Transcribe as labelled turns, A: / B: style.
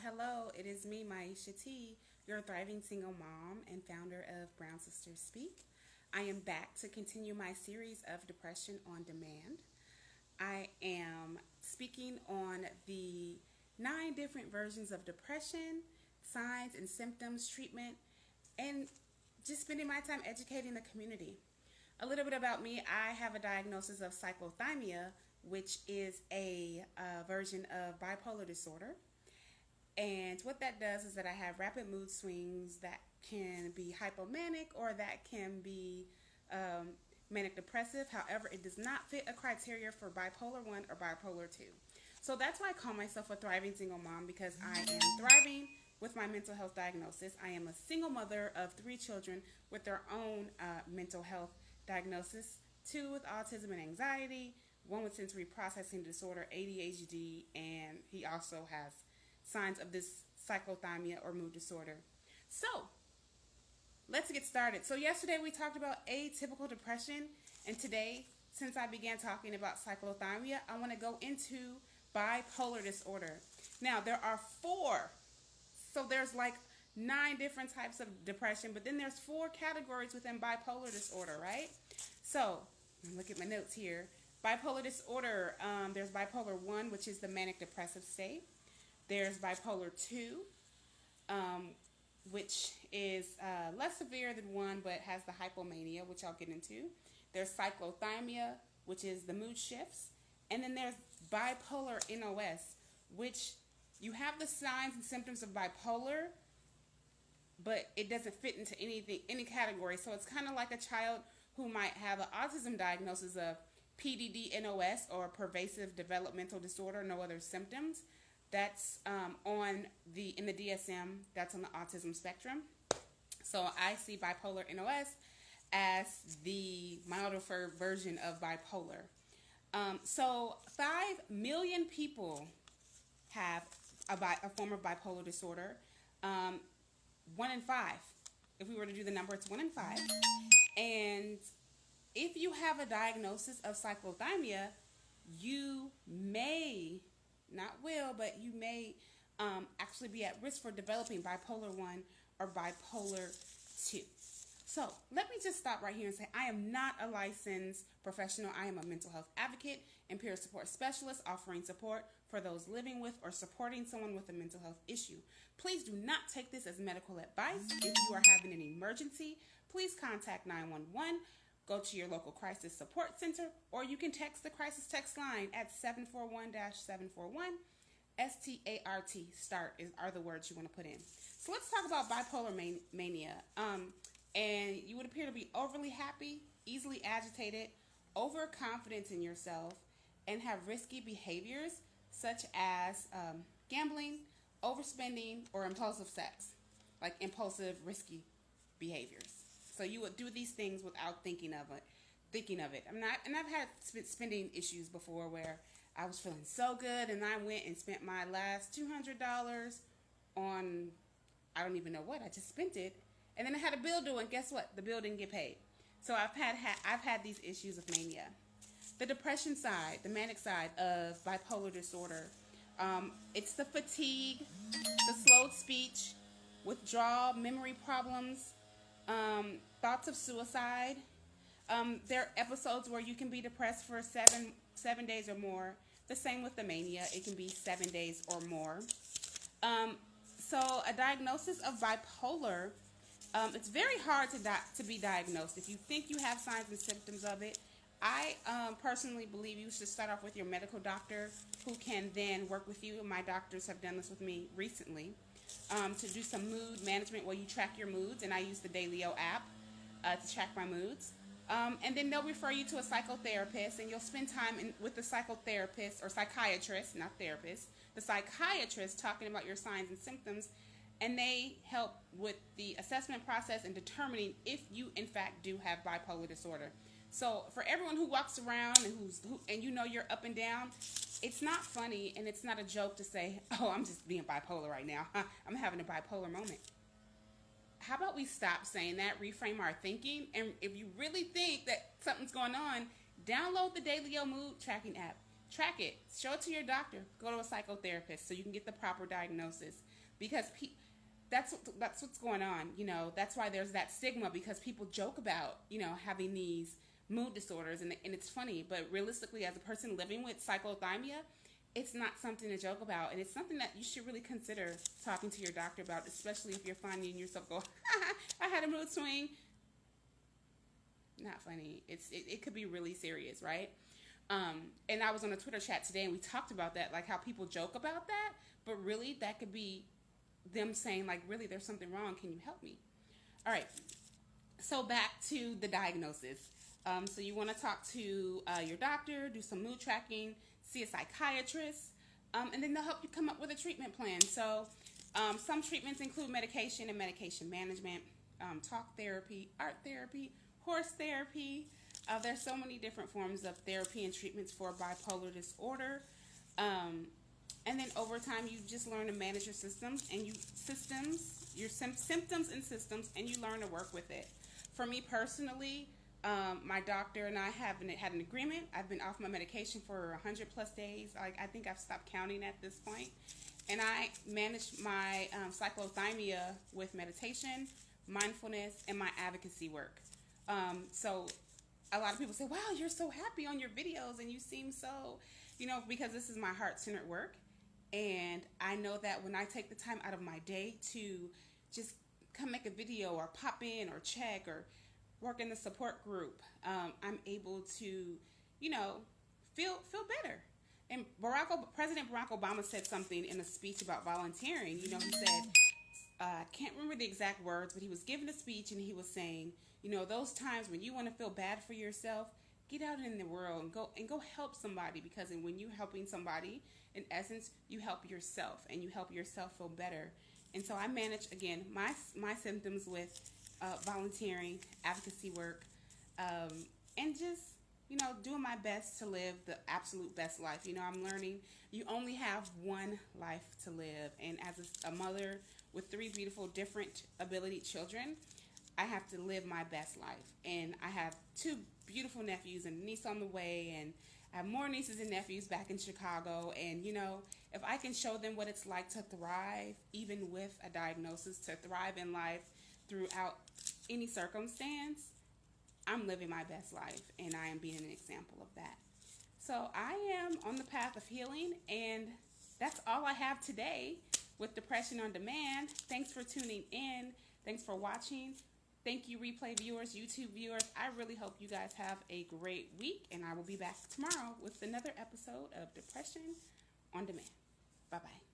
A: Hello. It is me, Maisha T, your thriving single mom and founder of Brown Sisters Speak. I am back to continue my series of Depression on Demand. I am speaking on the 9 different versions of depression, signs and symptoms, treatment, and just spending my time educating the community. A little bit about me: I have a diagnosis of cyclothymia, which is a version of bipolar disorder. And what that does is that I have rapid mood swings that can be hypomanic or that can be manic depressive. However, it does not fit a criteria for bipolar 1 or bipolar 2. So that's why I call myself a thriving single mom, because I am thriving with my mental health diagnosis. I am a single mother of 3 children with their own mental health diagnosis: 2 with autism and anxiety, 1 with sensory processing disorder, ADHD, and he also has signs of this cyclothymia or mood disorder. So let's get started. So yesterday we talked about atypical depression, and today, since I began talking about cyclothymia, I want to go into bipolar disorder. Now there are 4, so there's like 9 different types of depression, but then there's 4 categories within bipolar disorder, right? So look at my notes here. Bipolar disorder, there's bipolar 1, which is the manic depressive state. There's bipolar 2, which is less severe than 1 but has the hypomania, which I'll get into. There's cyclothymia, which is the mood shifts. And then there's bipolar NOS, which you have the signs and symptoms of bipolar, but it doesn't fit into any category. So it's kind of like a child who might have an autism diagnosis of PDD-NOS, or pervasive developmental disorder, no other symptoms. That's in the DSM, that's on the autism spectrum. So I see bipolar NOS as the milder version of bipolar. So 5 million people have a form of bipolar disorder. 1 in 5. If we were to do the number, it's 1 in 5. And if you have a diagnosis of cyclothymia, you may, not will, but you may actually be at risk for developing bipolar 1 or bipolar 2. So let me just stop right here and say I am not a licensed professional. I am a mental health advocate and peer support specialist, offering support for those living with or supporting someone with a mental health issue. Please do not take this as medical advice. If you are having an emergency, please contact 911. Go to your local crisis support center, or you can text the crisis text line at 741-741. START are the words you want to put in. So let's talk about bipolar mania. And you would appear to be overly happy, easily agitated, overconfident in yourself, and have risky behaviors such as gambling, overspending, or impulsive sex, like impulsive, risky behaviors. So you would do these things without thinking of it. I've had spending issues before where I was feeling so good and I went and spent my last $200 on, I don't even know what. I just spent it, and then I had a bill due, and guess what? The bill didn't get paid. So I've had these issues of mania. The depression side, the manic side of bipolar disorder, it's the fatigue, the slowed speech, withdrawal, memory problems, thoughts of suicide. There are episodes where you can be depressed for seven days or more. The same with the mania. It can be 7 days or more. So a diagnosis of bipolar, it's very hard to be diagnosed. If you think you have signs and symptoms of it, I personally believe you should start off with your medical doctor, who can then work with you. My doctors have done this with me recently, to do some mood management where you track your moods, and I use the theyre app to track my moods. And then they'll refer you to a psychotherapist, and you'll spend time with the psychotherapist or psychiatrist, not therapist, the psychiatrist, talking about your signs and symptoms, and they help with the assessment process and determining if you in fact do have bipolar disorder. So for everyone who walks around and you know you're up and down, it's not funny and it's not a joke to say, oh, I'm just being bipolar right now. I'm having a bipolar moment. How about we stop saying that, reframe our thinking, and if you really think that something's going on, download the theyre mood tracking app. track it. Show it to your doctor. Go to a psychotherapist so you can get the proper diagnosis. Because that's what's going on. You know, that's why there's that stigma, because people joke about, you know, having these mood disorders, and it's funny, but realistically, as a person living with cyclothymia, it's not something to joke about, and it's something that you should really consider talking to your doctor about, especially if you're finding yourself go, I had a mood swing. Not funny. It could be really serious, right? And I was on a Twitter chat today, and we talked about that, like how people joke about that, but really that could be them saying, like, really, there's something wrong. Can you help me? All right. So back to the diagnosis. So you want to talk to your doctor, do some mood tracking, see a psychiatrist, and then they'll help you come up with a treatment plan. So some treatments include medication and medication management, talk therapy, art therapy, horse therapy. There's so many different forms of therapy and treatments for bipolar disorder. And then over time, you just learn to manage your symptoms, and you learn to work with it. For me personally, my doctor and I had an agreement. I've been off my medication for 100 plus days. I think I've stopped counting at this point. And I managed my cyclothymia with meditation, mindfulness, and my advocacy work. So a lot of people say, wow, you're so happy on your videos, and you seem so, you know, because this is my heart-centered work. And I know that when I take the time out of my day to just come make a video or pop in or check or work in the support group, I'm able to, you know, feel better. And President Barack Obama said something in a speech about volunteering. You know, he said, I can't remember the exact words, but he was giving a speech and he was saying, you know, those times when you want to feel bad for yourself, get out in the world and go help somebody, because when you're helping somebody, in essence, you help yourself, and you help yourself feel better. And so I manage, again, my symptoms with volunteering, advocacy work, and just, you know, doing my best to live the absolute best life. You know, I'm learning you only have one life to live. And as a mother with 3 beautiful, different ability children, I have to live my best life. And I have 2 beautiful nephews and a niece on the way, and I have more nieces and nephews back in Chicago. And, you know, if I can show them what it's like to thrive, even with a diagnosis, to thrive in life throughout any circumstance, I'm living my best life, and I am being an example of that. So I am on the path of healing, and that's all I have today with Depression on Demand. Thanks for tuning in. Thanks for watching. Thank you, replay viewers, YouTube viewers. I really hope you guys have a great week, and I will be back tomorrow with another episode of Depression on Demand. Bye-bye.